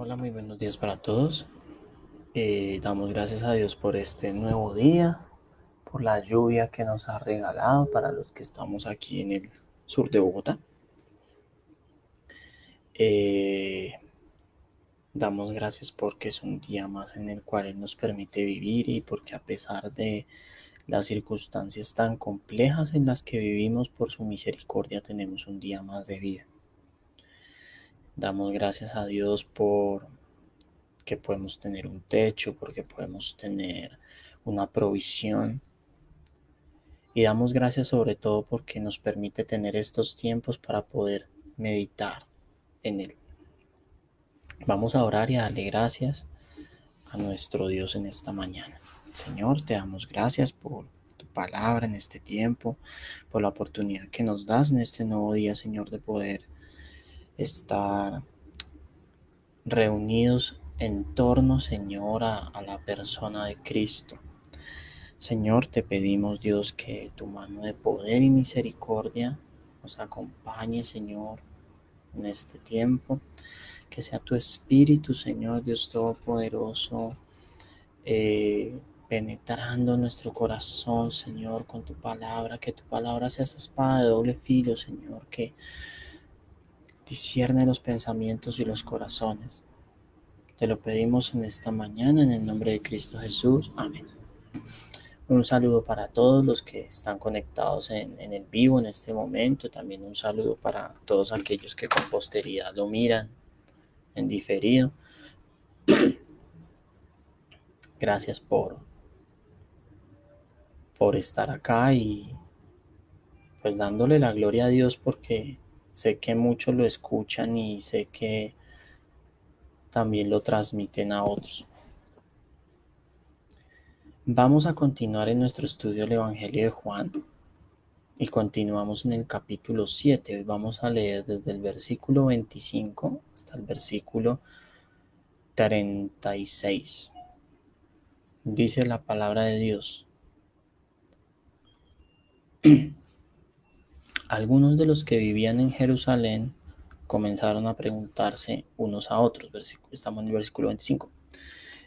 Hola, muy buenos días para todos. Damos gracias a Dios por este nuevo día, por la lluvia que nos ha regalado para los que estamos aquí en el sur de Bogotá. Eh, Damos gracias porque es un día más en el cual Él nos permite vivir y porque a pesar de las circunstancias tan complejas en las que vivimos, por su misericordia tenemos un día más de vida. Damos gracias a Dios por que podemos tener un techo, porque podemos tener una provisión. Y damos gracias sobre todo porque nos permite tener estos tiempos para poder meditar en Él. Vamos a orar y a darle gracias a nuestro Dios en esta mañana. Señor, te damos gracias por tu palabra en este tiempo, por la oportunidad que nos das en este nuevo día, Señor, de poder estar reunidos en torno, Señor, a la persona de Cristo. Señor, te pedimos, Dios, que tu mano de poder y misericordia nos acompañe, Señor, en este tiempo. Que sea tu Espíritu, Señor, Dios Todopoderoso, penetrando nuestro corazón, Señor, con tu palabra. Que tu palabra sea esa espada de doble filo, Señor, que discierne los pensamientos y los corazones. Te lo pedimos en esta mañana, en el nombre de Cristo Jesús. Amén. Un saludo para todos los que están conectados en el vivo en este momento. También un saludo para todos aquellos que con posteridad lo miran en diferido. Gracias por estar acá y pues dándole la gloria a Dios porque sé que muchos lo escuchan y sé que también lo transmiten a otros. Vamos a continuar en nuestro estudio del Evangelio de Juan. Y continuamos en el capítulo 7. Hoy vamos a leer desde el versículo 25 hasta el versículo 36. Dice la palabra de Dios. Algunos de los que vivían en Jerusalén comenzaron a preguntarse unos a otros. Estamos en el versículo 25.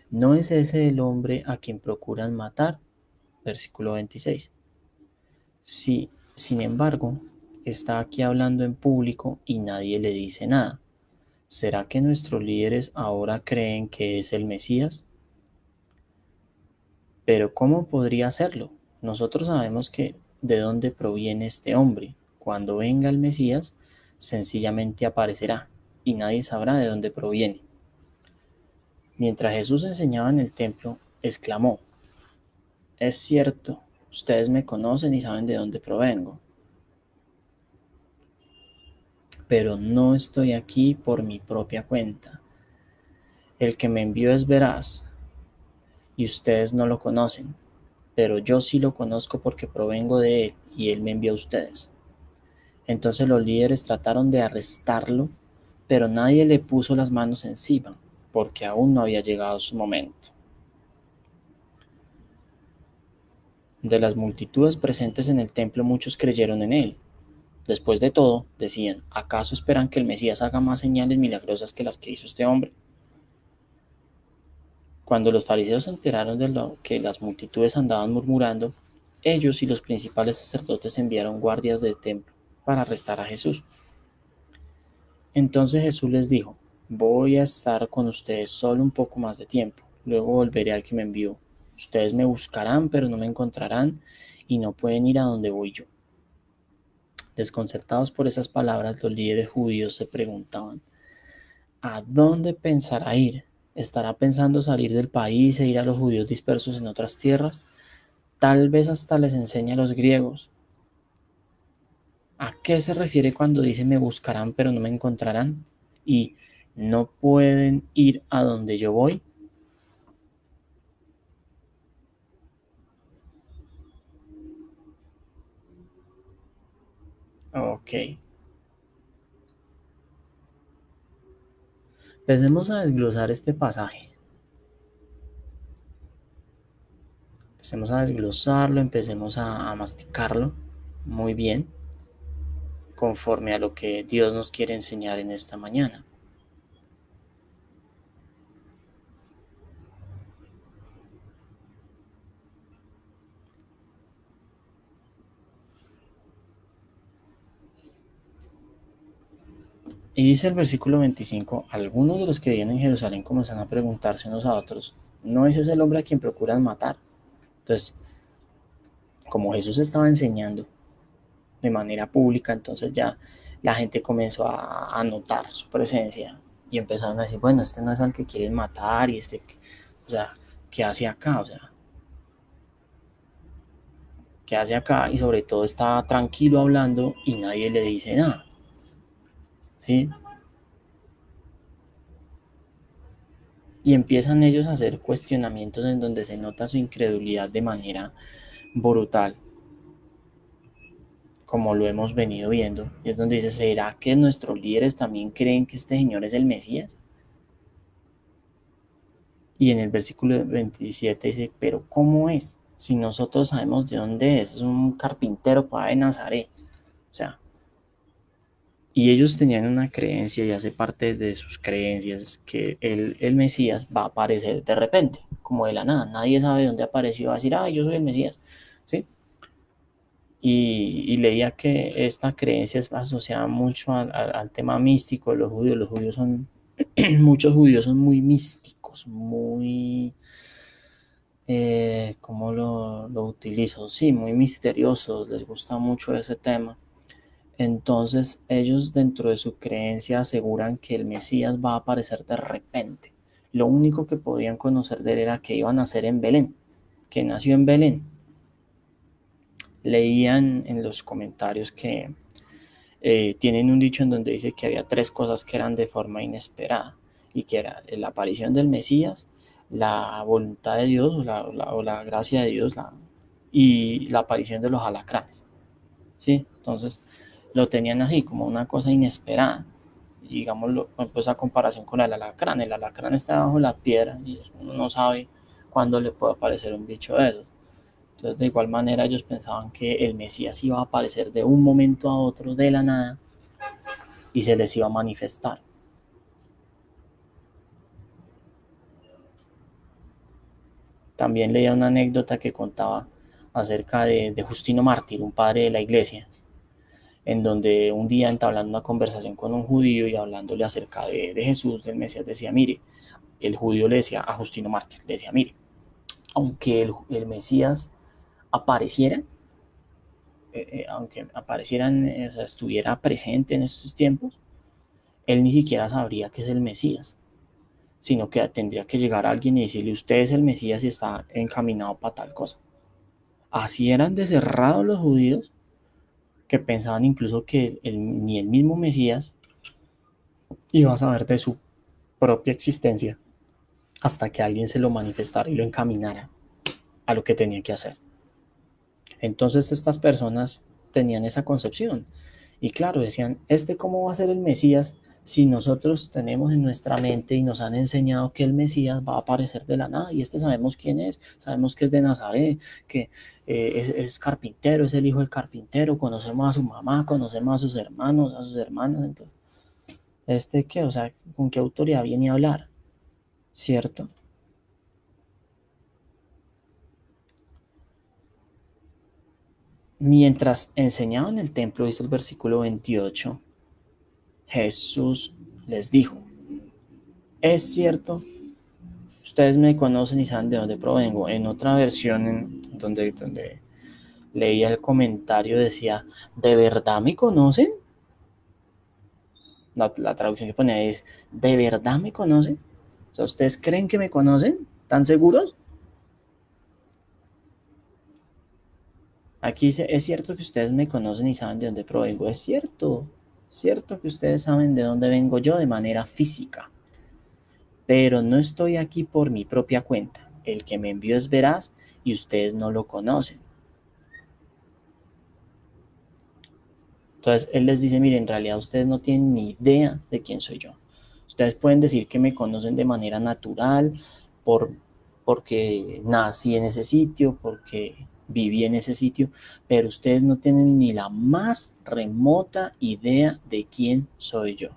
¿No es ese el hombre a quien procuran matar? Versículo 26. Sí, sin embargo, está aquí hablando en público y nadie le dice nada. ¿Será que nuestros líderes ahora creen que es el Mesías? Pero ¿cómo podría hacerlo? Nosotros sabemos que de dónde proviene este hombre. Cuando venga el Mesías, sencillamente aparecerá y nadie sabrá de dónde proviene. Mientras Jesús enseñaba en el templo, exclamó: Es cierto, ustedes me conocen y saben de dónde provengo. Pero no estoy aquí por mi propia cuenta. El que me envió es veraz, y ustedes no lo conocen, pero yo sí lo conozco porque provengo de él y él me envió a ustedes. Entonces los líderes trataron de arrestarlo, pero nadie le puso las manos encima, porque aún no había llegado su momento. De las multitudes presentes en el templo, muchos creyeron en él. Después de todo, decían: ¿acaso esperan que el Mesías haga más señales milagrosas que las que hizo este hombre? Cuando los fariseos se enteraron de lo que las multitudes andaban murmurando, ellos y los principales sacerdotes enviaron guardias del templo para arrestar a Jesús. Entonces Jesús les dijo: voy a estar con ustedes solo un poco más de tiempo, luego volveré al que me envió. Ustedes me buscarán, pero no me encontrarán, y no pueden ir a donde voy yo. Desconcertados por esas palabras, los líderes judíos se preguntaban: ¿a dónde pensará ir? ¿Estará pensando salir del país e ir a los judíos dispersos en otras tierras? Tal vez hasta les enseñe a los griegos. ¿A qué se refiere cuando dice me buscarán pero no me encontrarán? ¿Y no pueden ir a donde yo voy? Ok. Empecemos a desglosar este pasaje. Empecemos a desglosarlo, empecemos a masticarlo muy bien, conforme a lo que Dios nos quiere enseñar en esta mañana. Y dice el versículo 25, algunos de los que vivían en Jerusalén comenzaron a preguntarse unos a otros, ¿no es ese el hombre a quien procuran matar? Entonces, como Jesús estaba enseñando de manera pública, entonces ya la gente comenzó a notar su presencia y empezaron a decir, bueno, este no es al que quieren matar y este, o sea, ¿qué hace acá? O sea, ¿qué hace acá? Y sobre todo está tranquilo hablando y nadie le dice nada, ¿sí? Y empiezan ellos a hacer cuestionamientos en donde se nota su incredulidad de manera brutal, como lo hemos venido viendo. Y es donde dice, ¿será que nuestros líderes también creen que este señor es el Mesías? Y en el versículo 27 dice, pero ¿cómo es? Si nosotros sabemos de dónde es un carpintero para de Nazaret. O sea, y ellos tenían una creencia y hace parte de sus creencias que el Mesías va a aparecer de repente, como de la nada. Nadie sabe de dónde apareció, va a decir, yo soy el Mesías. ¿Sí? Y leía que esta creencia es asociada mucho al tema místico de los judíos. Los judíos son, muchos judíos son muy místicos, muy, ¿cómo lo utilizo? Sí, muy misteriosos, les gusta mucho ese tema. Entonces ellos dentro de su creencia aseguran que el Mesías va a aparecer de repente. Lo único que podían conocer de él era que iba a nacer en Belén, que nació en Belén. Leían en los comentarios que tienen un dicho en donde dice que había tres cosas que eran de forma inesperada y que era la aparición del Mesías, la voluntad de Dios o la gracia de Dios y la aparición de los alacranes. ¿Sí? Entonces lo tenían así como una cosa inesperada. Y digámoslo, pues a comparación con el alacrán está bajo la piedra y uno no sabe cuándo le puede aparecer un bicho de esos. Entonces, de igual manera, ellos pensaban que el Mesías iba a aparecer de un momento a otro de la nada y se les iba a manifestar. También leía una anécdota que contaba acerca de Justino Mártir, un padre de la iglesia, en donde un día entablando una conversación con un judío y hablándole acerca de Jesús, del Mesías, decía, mire, el judío le decía a Justino Mártir, le decía, mire, aunque el Mesías apareciera, aunque aparecieran, o sea, estuviera presente en estos tiempos, él ni siquiera sabría que es el Mesías, sino que tendría que llegar alguien y decirle, usted es el Mesías y está encaminado para tal cosa. Así eran de cerrados los judíos, que pensaban incluso que ni el mismo Mesías iba a saber de su propia existencia hasta que alguien se lo manifestara y lo encaminara a lo que tenía que hacer. Entonces estas personas tenían esa concepción y claro, decían, ¿cómo va a ser el Mesías si nosotros tenemos en nuestra mente y nos han enseñado que el Mesías va a aparecer de la nada? Y sabemos quién es, sabemos que es de Nazaret, que es carpintero, es el hijo del carpintero, conocemos a su mamá, conocemos a sus hermanos, a sus hermanas, entonces, ¿qué? O sea, ¿con qué autoridad viene a hablar? ¿Cierto? Mientras enseñaba en el templo, dice el versículo 28, Jesús les dijo, es cierto, ustedes me conocen y saben de dónde provengo. En otra versión donde leía el comentario decía, ¿de verdad me conocen? La traducción que ponía es, ¿de verdad me conocen? O sea, ¿ustedes creen que me conocen? ¿Están seguros? Aquí dice, es cierto que ustedes me conocen y saben de dónde provengo. Es cierto que ustedes saben de dónde vengo yo de manera física. Pero no estoy aquí por mi propia cuenta. El que me envió es veraz y ustedes no lo conocen. Entonces él les dice, miren, en realidad ustedes no tienen ni idea de quién soy yo. Ustedes pueden decir que me conocen de manera natural, porque nací en ese sitio, porque viví en ese sitio, pero ustedes no tienen ni la más remota idea de quién soy yo.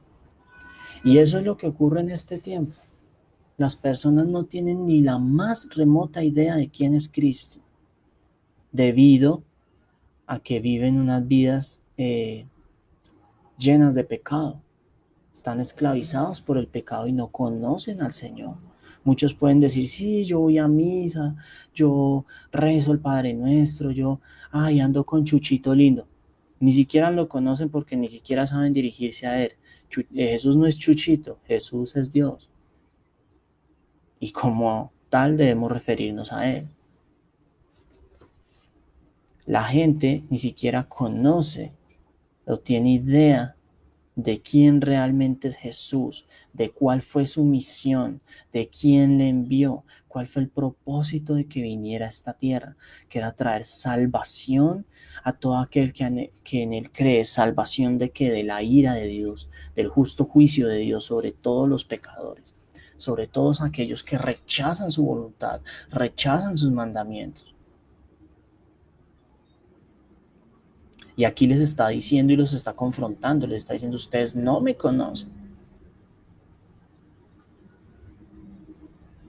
Y eso es lo que ocurre en este tiempo. Las personas no tienen ni la más remota idea de quién es Cristo, debido a que viven unas vidas llenas de pecado. Están esclavizados por el pecado y no conocen al Señor. Muchos pueden decir, sí, yo voy a misa, yo rezo el Padre Nuestro, yo ando con Chuchito lindo. Ni siquiera lo conocen porque ni siquiera saben dirigirse a Él. Jesús no es Chuchito, Jesús es Dios. Y como tal debemos referirnos a Él. La gente ni siquiera conoce o tiene idea de quién realmente es Jesús, de cuál fue su misión, de quién le envió, cuál fue el propósito de que viniera a esta tierra, que era traer salvación a todo aquel que en él cree, salvación de que de la ira de Dios, del justo juicio de Dios sobre todos los pecadores, sobre todos aquellos que rechazan su voluntad, rechazan sus mandamientos. Y aquí les está diciendo y los está confrontando, les está diciendo, ustedes no me conocen.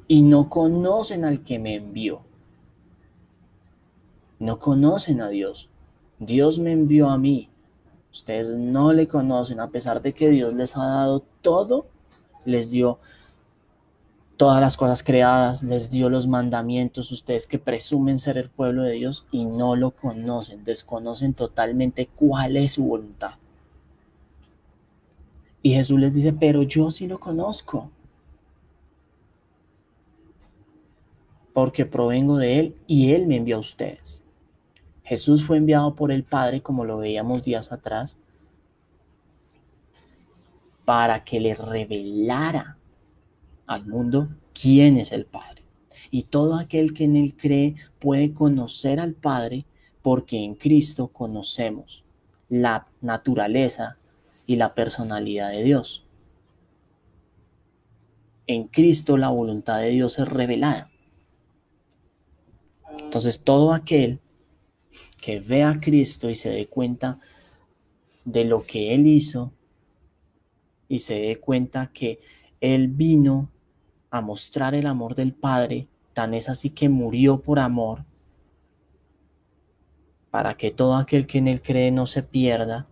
Y no conocen al que me envió. No conocen a Dios. Dios me envió a mí. Ustedes no le conocen, a pesar de que Dios les ha dado todo, les dio todas las cosas creadas, les dio los mandamientos, ustedes que presumen ser el pueblo de Dios y no lo conocen, desconocen totalmente cuál es su voluntad. Y Jesús les dice, pero yo sí lo conozco, porque provengo de Él y Él me envió a ustedes. Jesús fue enviado por el Padre, como lo veíamos días atrás, para que le revelara al mundo quién es el Padre. Y todo aquel que en Él cree puede conocer al Padre, porque en Cristo conocemos la naturaleza y la personalidad de Dios. En Cristo la voluntad de Dios es revelada. Entonces todo aquel que ve a Cristo y se dé cuenta de lo que Él hizo y se dé cuenta que Él vino a mostrar el amor del Padre, tan es así que murió por amor, para que todo aquel que en Él cree no se pierda,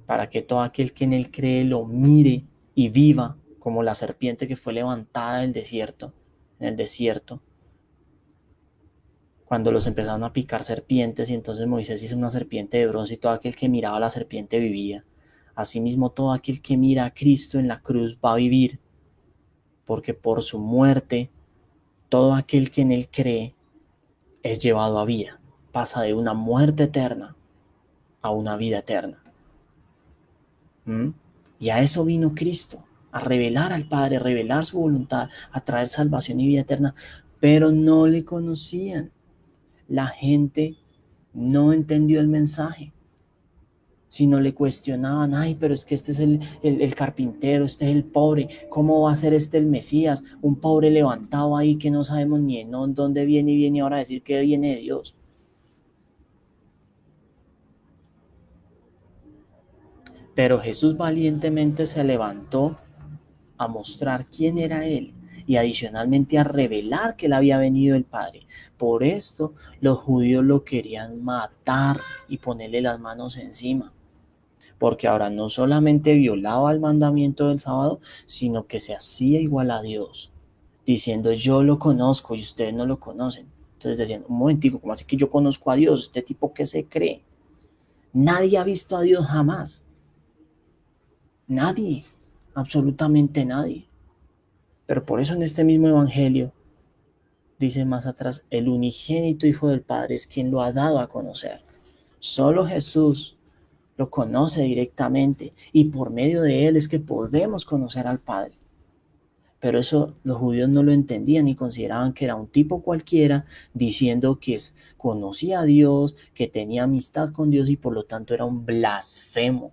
para que todo aquel que en Él cree lo mire y viva como la serpiente que fue levantada del desierto, en el desierto, cuando los empezaron a picar serpientes y entonces Moisés hizo una serpiente de bronce y todo aquel que miraba a la serpiente vivía. Asimismo, todo aquel que mira a Cristo en la cruz va a vivir, porque por su muerte, todo aquel que en Él cree es llevado a vida, pasa de una muerte eterna a una vida eterna. Y a eso vino Cristo, a revelar al Padre, a revelar su voluntad, a traer salvación y vida eterna, pero no le conocían. La gente no entendió el mensaje, sino le cuestionaban, ay, pero es que este es el carpintero, este es el pobre, ¿cómo va a ser este el Mesías? Un pobre levantado ahí que no sabemos ni en dónde viene y viene ahora a decir que viene de Dios. Pero Jesús valientemente se levantó a mostrar quién era Él y adicionalmente a revelar que Él había venido del Padre. Por esto los judíos lo querían matar y ponerle las manos encima, porque ahora no solamente violaba el mandamiento del sábado, sino que se hacía igual a Dios, diciendo yo lo conozco y ustedes no lo conocen. Entonces decían, un momentico, ¿cómo así que yo conozco a Dios? ¿Este tipo qué se cree? Nadie ha visto a Dios jamás. Nadie, absolutamente nadie. Pero por eso en este mismo evangelio dice más atrás, el unigénito Hijo del Padre es quien lo ha dado a conocer. Solo Jesús lo conoce directamente y por medio de Él es que podemos conocer al Padre. Pero eso los judíos no lo entendían y consideraban que era un tipo cualquiera diciendo que conocía a Dios, que tenía amistad con Dios y por lo tanto era un blasfemo.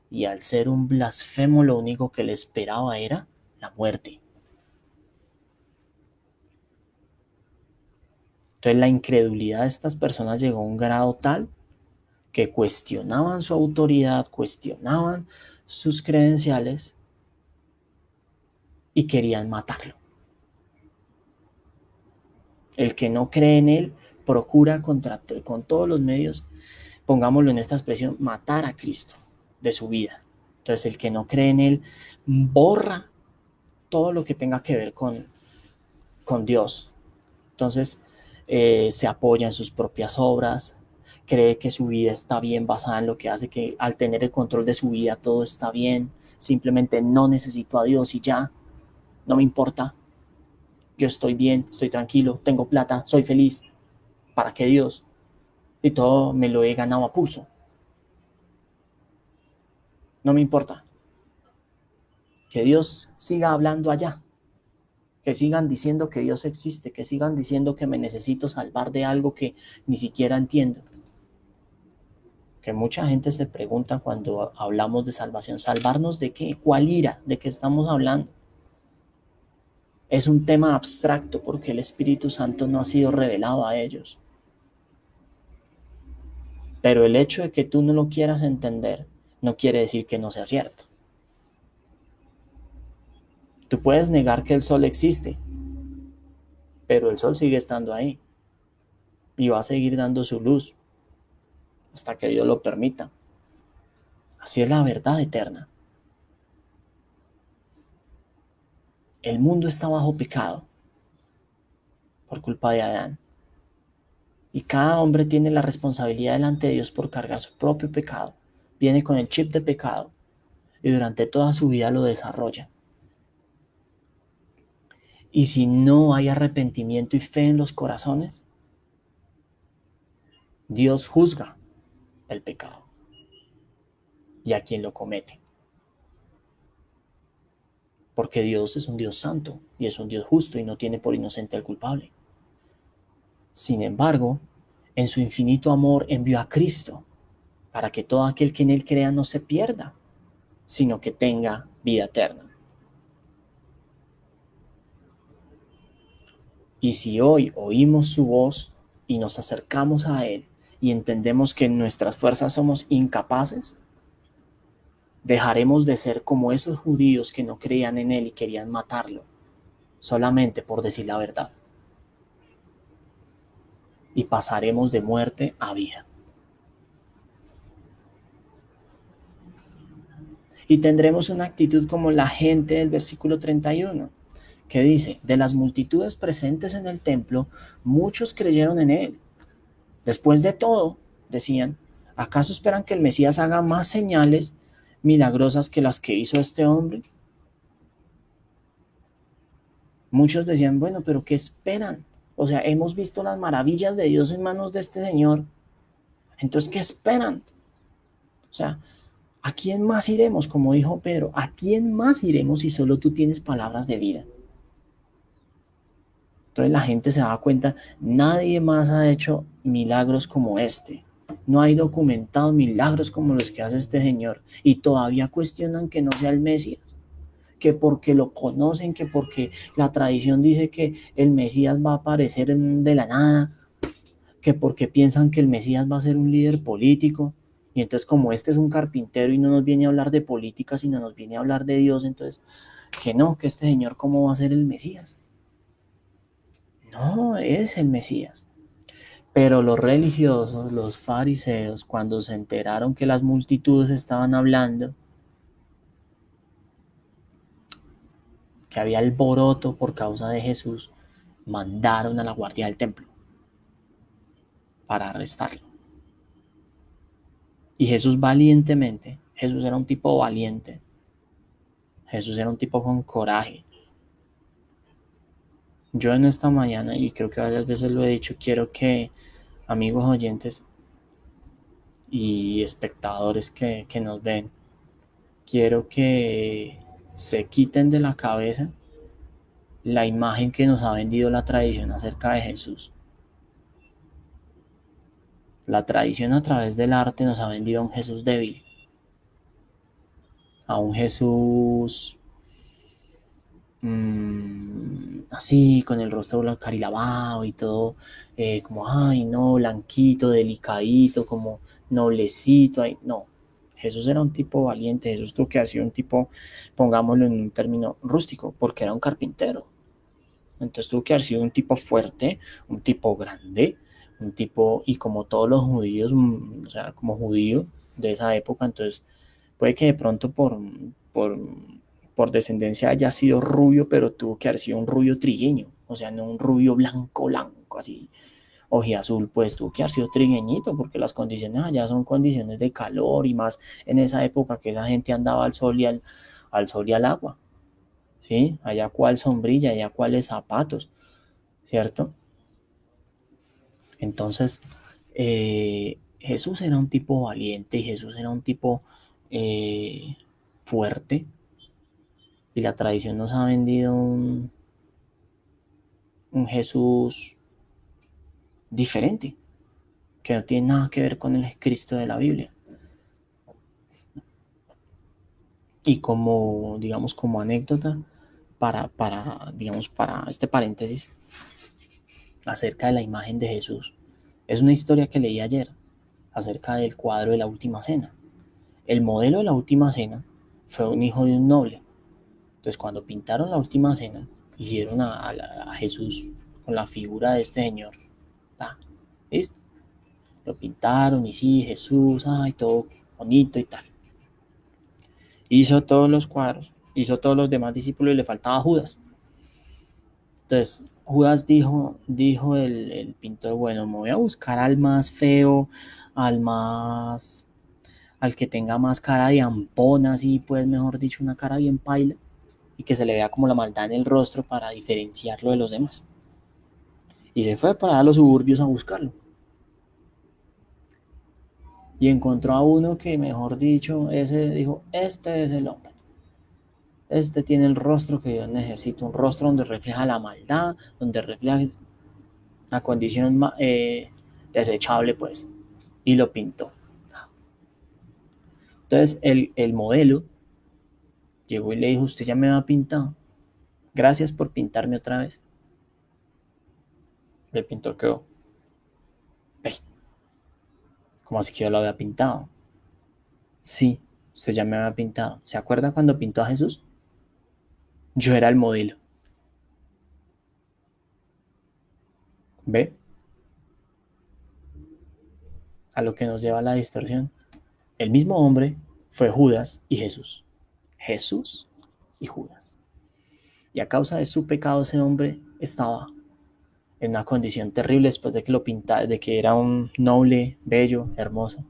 Y al ser un blasfemo lo único que le esperaba era la muerte. Entonces la incredulidad de estas personas llegó a un grado tal que cuestionaban su autoridad, cuestionaban sus credenciales y querían matarlo. El que no cree en Él procura con todos los medios, pongámoslo en esta expresión, matar a Cristo. de su vida. Entonces el que no cree en Él borra todo lo que tenga que ver con Dios. Entonces se apoya en sus propias obras, cree que su vida está bien basada en lo que hace, que al tener el control de su vida todo está bien, simplemente no necesito a Dios y ya, no me importa, yo estoy bien, estoy tranquilo, tengo plata, soy feliz, ¿para qué Dios? Y todo me lo he ganado a pulso, no me importa, que Dios siga hablando allá, que sigan diciendo que Dios existe, que sigan diciendo que me necesito salvar de algo que ni siquiera entiendo. Que mucha gente se pregunta cuando hablamos de salvación, ¿salvarnos de qué? ¿Cuál ira? ¿De qué estamos hablando? Es un tema abstracto porque el Espíritu Santo no ha sido revelado a ellos. Pero el hecho de que tú no lo quieras entender no quiere decir que no sea cierto. Tú puedes negar que el sol existe, pero el sol sigue estando ahí y va a seguir dando su luz hasta que Dios lo permita. Así es la verdad eterna. El mundo está bajo pecado por culpa de Adán. Y cada hombre tiene la responsabilidad delante de Dios por cargar su propio pecado. Viene con el chip de pecado y durante toda su vida lo desarrolla. Y si no hay arrepentimiento y fe en los corazones, Dios juzga el pecado y a quien lo comete. Porque Dios es un Dios santo y es un Dios justo y no tiene por inocente al culpable. Sin embargo, en su infinito amor envió a Cristo para que todo aquel que en Él crea no se pierda, sino que tenga vida eterna. Y si hoy oímos su voz y nos acercamos a Él y entendemos que en nuestras fuerzas somos incapaces, dejaremos de ser como esos judíos que no creían en Él y querían matarlo, solamente por decir la verdad. Y pasaremos de muerte a vida. Y tendremos una actitud como la gente del versículo 31, que dice, de las multitudes presentes en el templo, muchos creyeron en Él. Después de todo, decían, ¿acaso esperan que el Mesías haga más señales milagrosas que las que hizo este hombre? Muchos decían, bueno, pero ¿qué esperan? O sea, hemos visto las maravillas de Dios en manos de este Señor. Entonces, ¿qué esperan? O sea, ¿a quién más iremos? Como dijo Pedro, ¿a quién más iremos si solo tú tienes palabras de vida? Entonces la gente se da cuenta, nadie más ha hecho milagros como este. No hay documentado milagros como los que hace este Señor. Y todavía cuestionan que no sea el Mesías. Que porque lo conocen, que porque la tradición dice que el Mesías va a aparecer de la nada. Que porque piensan que el Mesías va a ser un líder político. Y entonces como este es un carpintero y no nos viene a hablar de política, sino nos viene a hablar de Dios, entonces que no, que este Señor cómo va a ser el Mesías. No es el Mesías. Pero los religiosos, los fariseos, cuando se enteraron que las multitudes estaban hablando, que había alboroto por causa de Jesús, mandaron a la guardia del templo para arrestarlo. Y Jesús valientemente, Jesús era un tipo valiente, Jesús era un tipo con coraje. Yo en esta mañana, y creo que varias veces lo he dicho, quiero que amigos oyentes y espectadores que nos ven, quiero que se quiten de la cabeza la imagen que nos ha vendido la tradición acerca de Jesús. La tradición a través del arte nos ha vendido a un Jesús débil, a un Jesús así, con el rostro carilavado y todo, como, ay, no, blanquito, delicadito, como noblecito, ay, no. Jesús era un tipo valiente, Jesús tuvo que haber sido un tipo, pongámoslo en un término rústico, porque era un carpintero. Entonces tuvo que haber sido un tipo fuerte, un tipo grande, un tipo, y como todos los judíos, o sea, como judío de esa época, entonces Puede que de pronto por, por descendencia haya sido rubio, pero tuvo que haber sido un rubio trigueño, o sea, no un rubio blanco, blanco, así, ojiazul, pues tuvo que haber sido trigueñito, porque las condiciones allá son condiciones de calor y más en esa época que esa gente andaba al sol y al agua, ¿sí? Allá cuál sombrilla, allá cuáles zapatos, ¿cierto? Entonces, Jesús era un tipo valiente y Jesús era un tipo fuerte, y la tradición nos ha vendido un Jesús diferente, que no tiene nada que ver con el Cristo de la Biblia. Y como, digamos, como anécdota, digamos, para este paréntesis, acerca de la imagen de Jesús, es una historia que leí ayer, acerca del cuadro de la Última Cena. El modelo de la Última Cena fue un hijo de un noble. Entonces, cuando pintaron la Última Cena, hicieron a Jesús con la figura de este señor. ¿Tá? ¿Listo? Lo pintaron y sí, Jesús, ay, todo bonito y tal. Hizo todos los cuadros, hizo todos los demás discípulos y le faltaba Judas. Entonces, Judas dijo el pintor, bueno, me voy a buscar al más feo, al que tenga más cara de ampona, así pues, mejor dicho, una cara bien paila, y que se le vea como la maldad en el rostro para diferenciarlo de los demás. Y se fue para los suburbios a buscarlo. Y encontró a uno que, mejor dicho, ese dijo, este es el hombre. Este tiene el rostro que yo necesito, un rostro donde refleja la maldad, donde refleja la condición desechable, pues. Y lo pintó. Entonces, el modelo llegó y le dijo, usted ya me ha pintado. Gracias por pintarme otra vez. El pintor quedó, ¿cómo así que yo lo había pintado? Sí, usted ya me había pintado. ¿Se acuerda cuando pintó a Jesús? Yo era el modelo. ¿Ve? A lo que nos lleva la distorsión. El mismo hombre fue Judas y Jesús. Jesús y Judas. Y a causa de su pecado ese hombre estaba en una condición terrible después de que lo pintara, de que era un noble, bello, hermoso.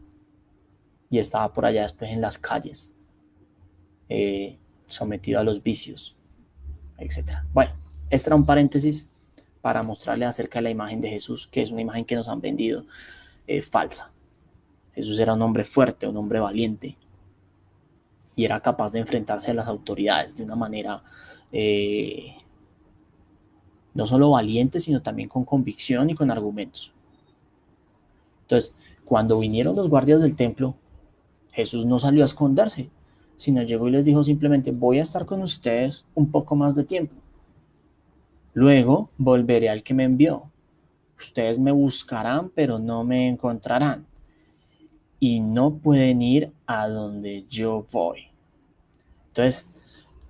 Y estaba por allá después en las calles, sometido a los vicios, etc. Bueno, este era un paréntesis para mostrarle acerca de la imagen de Jesús, que es una imagen que nos han vendido falsa. Jesús era un hombre fuerte, un hombre valiente, y era capaz de enfrentarse a las autoridades de una manera no solo valiente, sino también con convicción y con argumentos. Entonces, cuando vinieron los guardias del templo, Jesús no salió a esconderse, sino llegó y les dijo simplemente, voy a estar con ustedes un poco más de tiempo. Luego volveré al que me envió. Ustedes me buscarán, pero no me encontrarán. Y no pueden ir a donde yo voy. Entonces,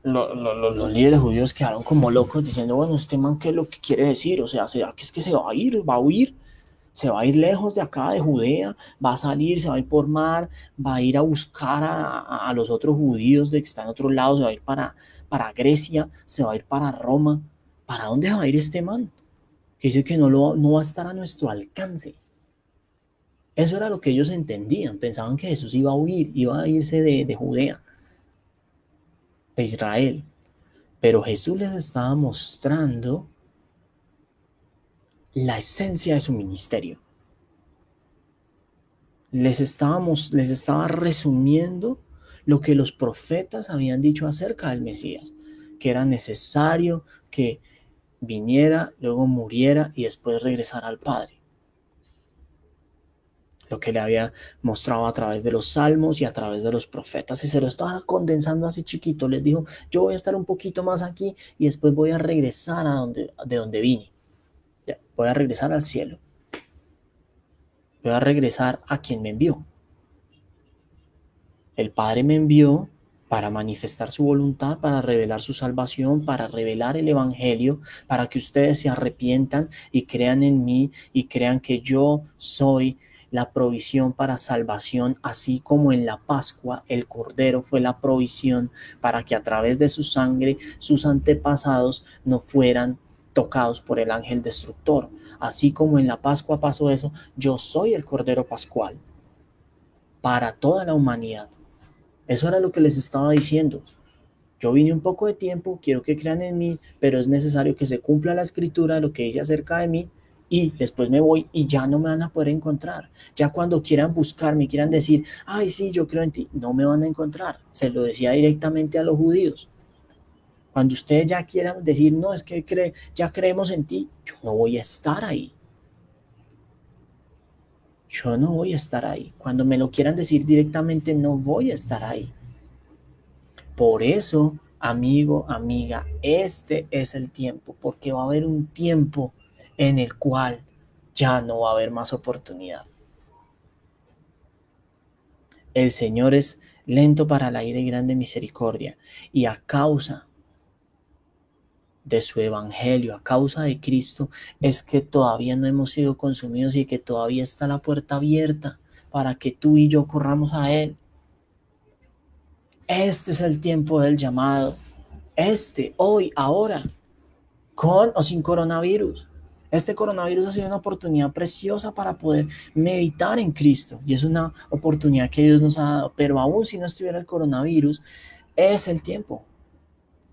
los líderes judíos quedaron como locos diciendo, bueno, este man, ¿qué es lo que quiere decir? O sea, ¿será que es que se va a ir? ¿Va a huir? Se va a ir lejos de acá, de Judea, va a salir, se va a ir por mar, va a ir a buscar a los otros judíos de que están en otro lado, se va a ir para Grecia, se va a ir para Roma. ¿Para dónde va a ir este man? Que dice que no va a estar a nuestro alcance. Eso era lo que ellos entendían, pensaban que Jesús iba a huir, iba a irse de Judea, de Israel. Pero Jesús les estaba mostrando la esencia de su ministerio. Les estaba resumiendo lo que los profetas habían dicho acerca del Mesías, que era necesario que viniera, luego muriera y después regresara al Padre. Lo que le había mostrado a través de los salmos y a través de los profetas, y se lo estaba condensando así chiquito. Les dijo, yo voy a estar un poquito más aquí y después voy a regresar de donde vine. Ya, voy a regresar al cielo. Voy a regresar a quien me envió. El Padre me envió para manifestar su voluntad, para revelar su salvación, para revelar el Evangelio, para que ustedes se arrepientan y crean en mí y crean que yo soy la provisión para salvación, así como en la Pascua el Cordero fue la provisión para que a través de su sangre sus antepasados no fueran tocados por el ángel destructor. Así como en la Pascua pasó eso, yo soy el Cordero Pascual para toda la humanidad. Eso era lo que les estaba diciendo. Yo vine un poco de tiempo, quiero que crean en mí, pero es necesario que se cumpla la escritura, lo que dice acerca de mí, y después me voy y ya no me van a poder encontrar. Ya cuando quieran buscarme, quieran decir, ay, sí, yo creo en ti, no me van a encontrar. Se lo decía directamente a los judíos. Cuando ustedes ya quieran decir, no, es que ya creemos en ti, yo no voy a estar ahí. Yo no voy a estar ahí. Cuando me lo quieran decir directamente, no voy a estar ahí. Por eso, amigo, amiga, este es el tiempo, porque va a haber un tiempo en el cual ya no va a haber más oportunidad. El Señor es lento para la ira y grande misericordia, y a causa de su evangelio, a causa de Cristo, es que todavía no hemos sido consumidos y que todavía está la puerta abierta para que tú y yo corramos a Él. Este es el tiempo del llamado. Hoy, ahora, con o sin coronavirus. Este coronavirus ha sido una oportunidad preciosa para poder meditar en Cristo. Y es una oportunidad que Dios nos ha dado. Pero aún si no estuviera el coronavirus, es el tiempo.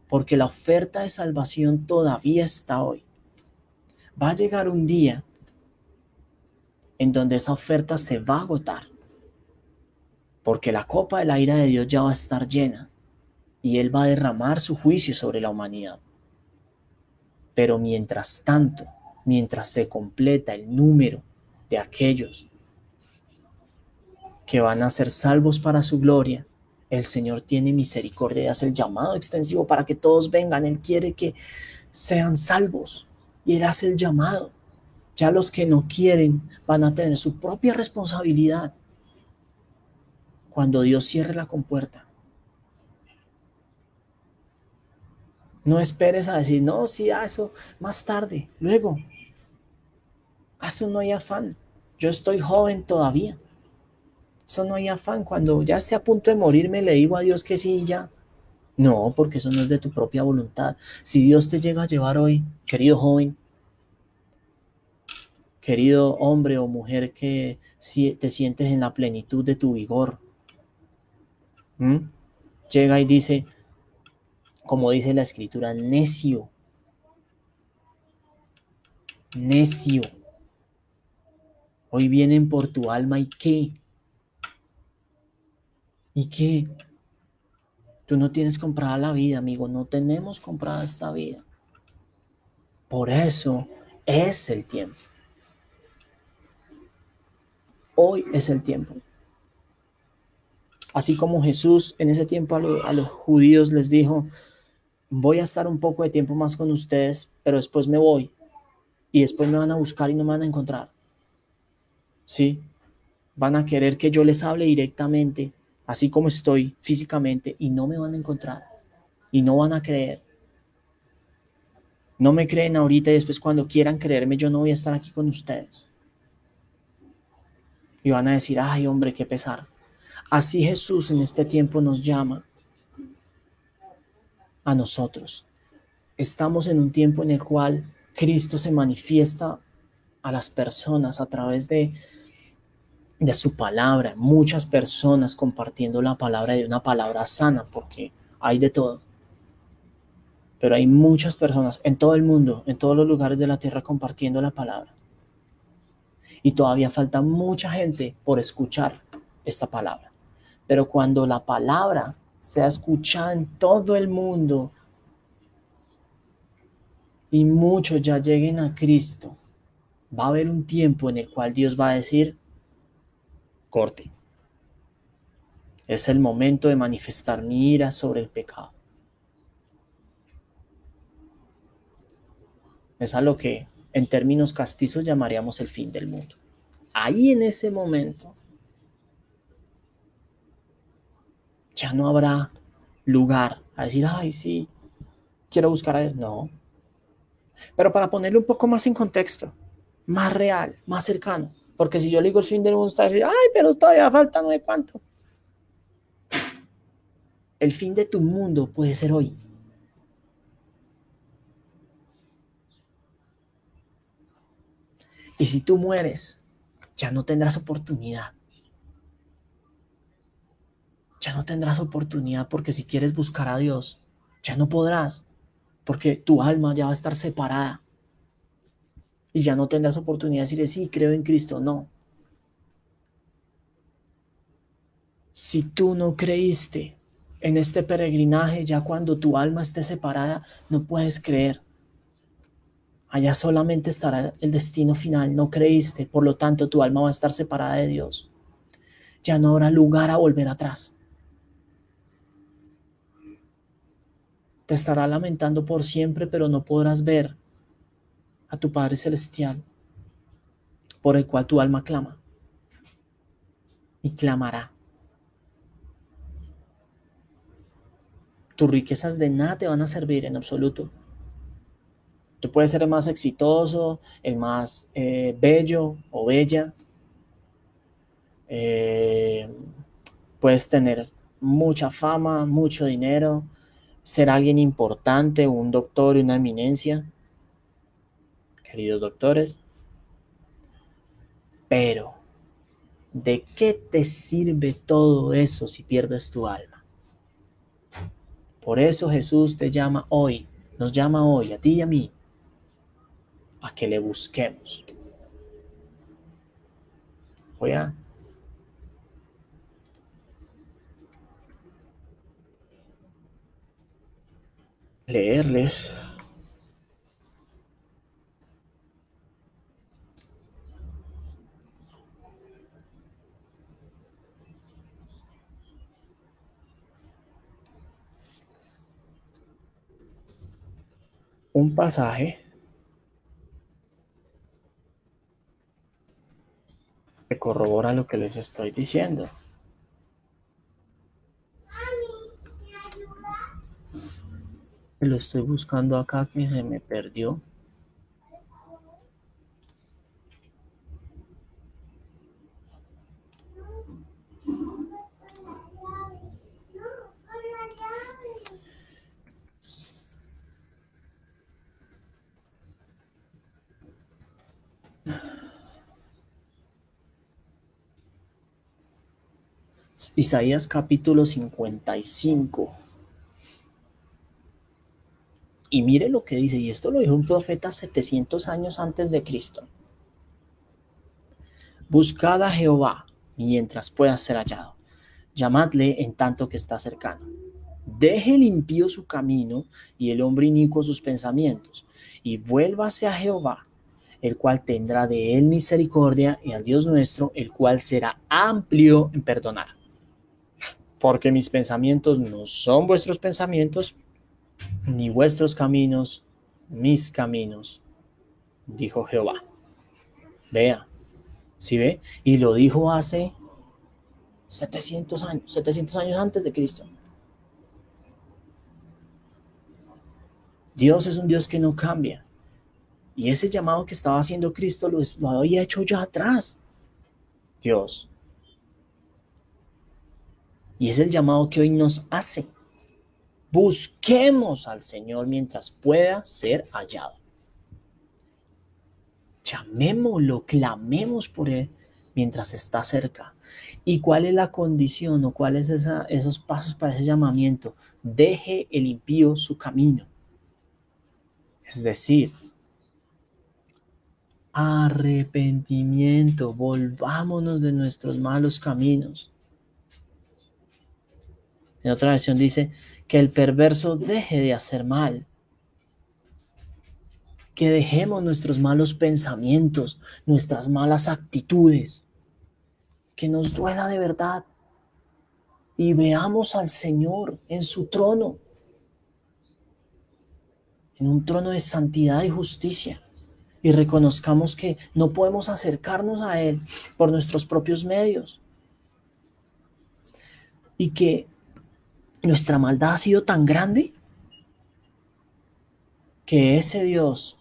Porque la oferta de salvación todavía está hoy. Va a llegar un día en donde esa oferta se va a agotar. Porque la copa de la ira de Dios ya va a estar llena. Y Él va a derramar su juicio sobre la humanidad. Pero mientras tanto, mientras se completa el número de aquellos que van a ser salvos para su gloria, el Señor tiene misericordia y hace el llamado extensivo para que todos vengan. Él quiere que sean salvos y Él hace el llamado. Ya los que no quieren van a tener su propia responsabilidad cuando Dios cierre la compuerta. No esperes a decir, no, sí, eso más tarde, luego. Eso no hay afán. Yo estoy joven todavía. Eso no hay afán. Cuando ya esté a punto de morirme, le digo a Dios que sí y ya. No, porque eso no es de tu propia voluntad. Si Dios te llega a llevar hoy, querido joven, querido hombre o mujer que te sientes en la plenitud de tu vigor, llega y dice, como dice la escritura, necio, necio. Hoy vienen por tu alma y ¿qué? ¿Y qué? Tú no tienes comprada la vida, amigo. No tenemos comprada esta vida. Por eso es el tiempo. Hoy es el tiempo. Así como Jesús en ese tiempo a los judíos les dijo, voy a estar un poco de tiempo más con ustedes, pero después me voy. Y después me van a buscar y no me van a encontrar. ¿Sí? Van a querer que yo les hable directamente, así como estoy físicamente, y no me van a encontrar. Y no van a creer. No me creen ahorita y después cuando quieran creerme, yo no voy a estar aquí con ustedes. Y van a decir, ay, hombre, qué pesar. Así Jesús en este tiempo nos llama a nosotros. Estamos en un tiempo en el cual Cristo se manifiesta a las personas a través de su palabra. Muchas personas compartiendo la palabra de una palabra sana, porque hay de todo. Pero hay muchas personas en todo el mundo, en todos los lugares de la tierra compartiendo la palabra. Y todavía falta mucha gente por escuchar esta palabra. Pero cuando la palabra sea escuchada en todo el mundo y muchos ya lleguen a Cristo, va a haber un tiempo en el cual Dios va a decir, corte. Es el momento de manifestar mi ira sobre el pecado. Es a lo que en términos castizos llamaríamos el fin del mundo. Ahí en ese momento ya no habrá lugar a decir, ay, sí, quiero buscar a Dios. No. Pero para ponerlo un poco más en contexto, más real, más cercano. Porque si yo le digo el fin del mundo, está diciendo, ay, pero todavía falta no sé cuánto. El fin de tu mundo puede ser hoy. Y si tú mueres, ya no tendrás oportunidad. Ya no tendrás oportunidad porque si quieres buscar a Dios, ya no podrás, porque tu alma ya va a estar separada. Y ya no tendrás oportunidad de decir, sí, creo en Cristo. No. Si tú no creíste en este peregrinaje, ya cuando tu alma esté separada, no puedes creer. Allá solamente estará el destino final. No creíste, por lo tanto tu alma va a estar separada de Dios. Ya no habrá lugar a volver atrás. Te estará lamentando por siempre, pero no podrás ver a tu Padre Celestial, por el cual tu alma clama y clamará. Tus riquezas de nada te van a servir en absoluto. Tú puedes ser el más exitoso, el más bello o bella. Puedes tener mucha fama, mucho dinero, ser alguien importante, un doctor y una eminencia, queridos doctores. Pero, ¿de qué te sirve todo eso si pierdes tu alma? Por eso Jesús te llama hoy, nos llama hoy, a ti y a mí, a que le busquemos. Voy a leerles un pasaje que corrobora lo que les estoy diciendo. Lo estoy buscando acá que se me perdió. Isaías capítulo 55. Y mire lo que dice, y esto lo dijo un profeta 700 años antes de Cristo. Buscad a Jehová mientras pueda ser hallado. Llamadle en tanto que está cercano. Deje el impío su camino y el hombre inicuo sus pensamientos, y vuélvase a Jehová, el cual tendrá de él misericordia, y al Dios nuestro, el cual será amplio en perdonar. Porque mis pensamientos no son vuestros pensamientos, ni vuestros caminos mis caminos, dijo Jehová. Vea, ¿sí ve? Y lo dijo hace 700 años antes de Cristo. Dios es un Dios que no cambia. Y ese llamado que estaba haciendo Cristo lo había hecho ya atrás. Dios. Y es el llamado que hoy nos hace. Busquemos al Señor mientras pueda ser hallado. Llamémoslo, clamemos por Él mientras está cerca. ¿Y cuál es la condición o cuáles esos pasos para ese llamamiento? Deje el impío su camino. Es decir, arrepentimiento, volvámonos de nuestros malos caminos. En otra versión dice que el perverso deje de hacer mal, que dejemos nuestros malos pensamientos, nuestras malas actitudes, que nos duela de verdad y veamos al Señor en su trono, en un trono de santidad y justicia, y reconozcamos que no podemos acercarnos a Él por nuestros propios medios y que nuestra maldad ha sido tan grande que ese Dios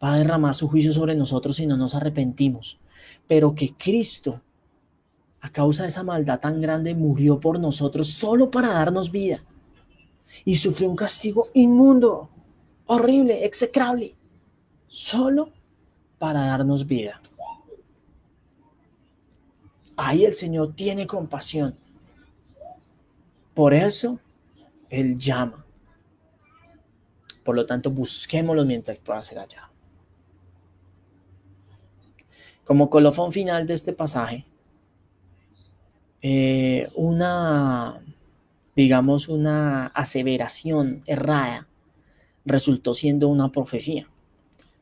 va a derramar su juicio sobre nosotros si no nos arrepentimos. pero que Cristo, a causa de esa maldad tan grande, murió por nosotros solo para darnos vida y sufrió un castigo inmundo, horrible, execrable, solo para darnos vida. Ahí el Señor tiene compasión. Por eso Él llama. Por lo tanto, busquémoslo mientras pueda ser hallado. Como colofón final de este pasaje, una aseveración errada resultó siendo una profecía,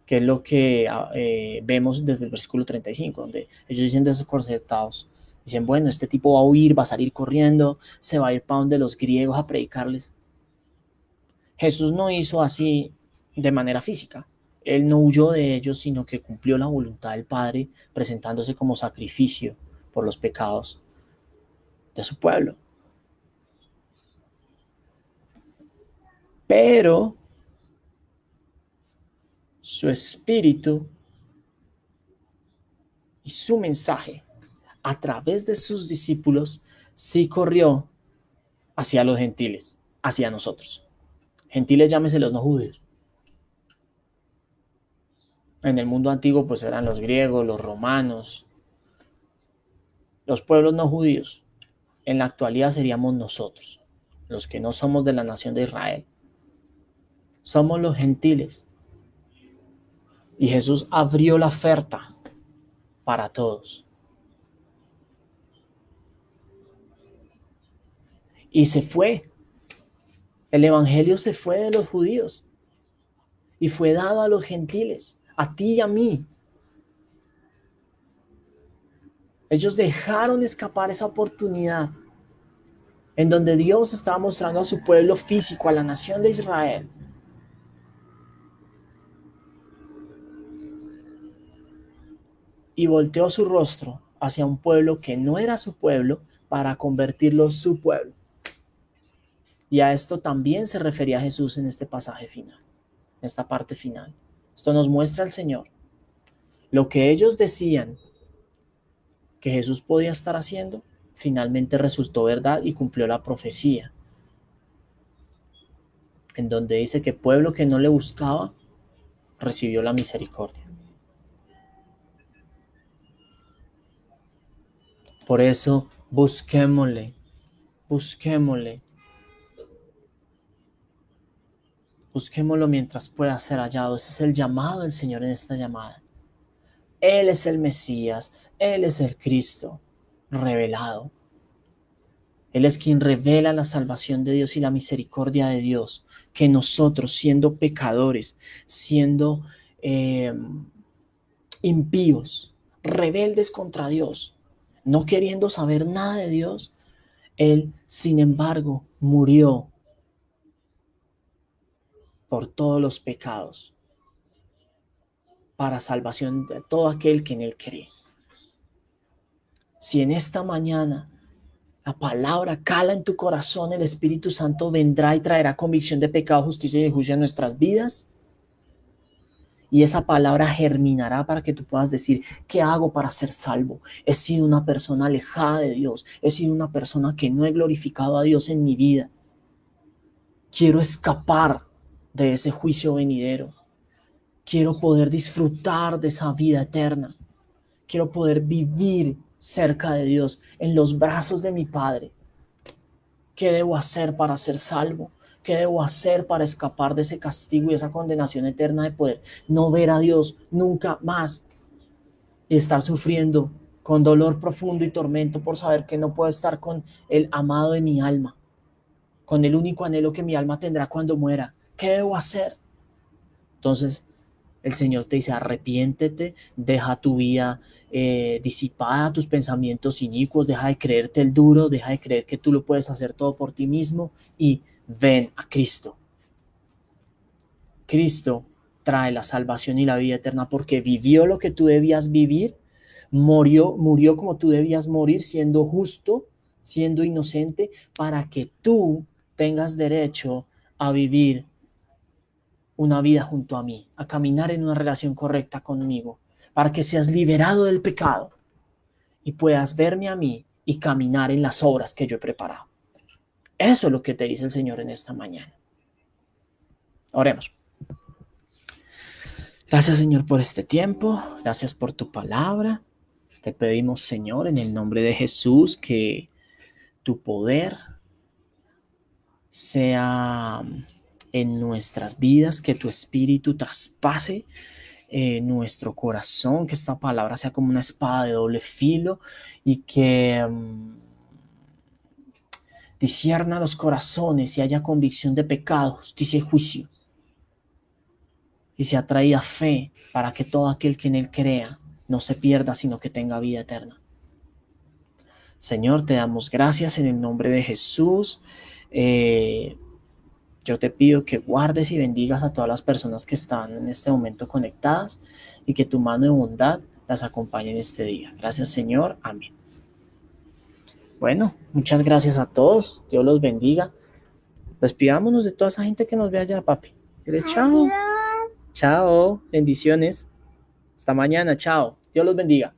que es lo que vemos desde el versículo 35, donde ellos dicen desconcertados, dicen, bueno, este tipo va a huir, va a salir corriendo, se va a ir para donde los griegos a predicarles. Jesús no hizo así de manera física. Él no huyó de ellos, sino que cumplió la voluntad del Padre, presentándose como sacrificio por los pecados de su pueblo. Pero su espíritu y su mensaje a través de sus discípulos sí corrió hacia los gentiles, hacia nosotros. Gentiles, llámese los no judíos. En el mundo antiguo pues eran los griegos, los romanos, los pueblos no judíos. En la actualidad seríamos nosotros, los que no somos de la nación de Israel. Somos los gentiles. Y Jesús abrió la oferta para todos. Y se fue. El evangelio se fue de los judíos y fue dado a los gentiles, a ti y a mí. Ellos dejaron escapar esa oportunidad en donde Dios estaba mostrando a su pueblo físico, a la nación de Israel, y volteó su rostro hacia un pueblo que no era su pueblo para convertirlo su pueblo. Y a esto también se refería Jesús en este pasaje final, en esta parte final. Esto nos muestra al Señor. Lo que ellos decían que Jesús podía estar haciendo, finalmente resultó verdad y cumplió la profecía, en donde dice que pueblo que no le buscaba recibió la misericordia. Por eso busquémosle busquémoslo mientras pueda ser hallado. Ese es el llamado del Señor en esta llamada. Él es el Mesías, Él es el Cristo revelado. Él es quien revela la salvación de Dios y la misericordia de Dios, que nosotros, siendo pecadores, siendo impíos, rebeldes contra Dios, no queriendo saber nada de Dios, Él, sin embargo, murió por todos los pecados, para salvación de todo aquel que en Él cree. Si en esta mañana la palabra cala en tu corazón, el Espíritu Santo vendrá y traerá convicción de pecado, justicia y juicio en nuestras vidas. Y esa palabra germinará para que tú puedas decir, ¿qué hago para ser salvo? He sido una persona alejada de Dios. He sido una persona que no he glorificado a Dios en mi vida. Quiero escapar de ese juicio venidero. Quiero poder disfrutar de esa vida eterna. Quiero poder vivir cerca de Dios, en los brazos de mi Padre. ¿Qué debo hacer para ser salvo? ¿Qué debo hacer para escapar de ese castigo y esa condenación eterna de poder no ver a Dios nunca más y estar sufriendo con dolor profundo y tormento por saber que no puedo estar con el amado de mi alma, con el único anhelo que mi alma tendrá cuando muera? ¿Qué debo hacer? Entonces, el Señor te dice, arrepiéntete, deja tu vida disipada, tus pensamientos inicuos, deja de creerte el duro, deja de creer que tú lo puedes hacer todo por ti mismo y ven a Cristo. Cristo trae la salvación y la vida eterna porque vivió lo que tú debías vivir, murió como tú debías morir, siendo justo, siendo inocente, para que tú tengas derecho a vivir una vida junto a mí, a caminar en una relación correcta conmigo, para que seas liberado del pecado y puedas verme a mí y caminar en las obras que yo he preparado. Eso es lo que te dice el Señor en esta mañana. Oremos. Gracias, Señor, por este tiempo. Gracias por tu palabra. Te pedimos, Señor, en el nombre de Jesús, que tu poder sea en nuestras vidas, que tu espíritu traspase nuestro corazón, que esta palabra sea como una espada de doble filo y que discierna los corazones y haya convicción de pecado, justicia y juicio. Y sea traída fe para que todo aquel que en él crea no se pierda, sino que tenga vida eterna. Señor, te damos gracias en el nombre de Jesús. Yo te pido que guardes y bendigas a todas las personas que están en este momento conectadas y que tu mano de bondad las acompañe en este día. Gracias, Señor. Amén. Bueno, muchas gracias a todos. Dios los bendiga. Despidámonos de toda esa gente que nos ve allá, papi. Chao. Chao. Bendiciones. Hasta mañana. Chao. Dios los bendiga.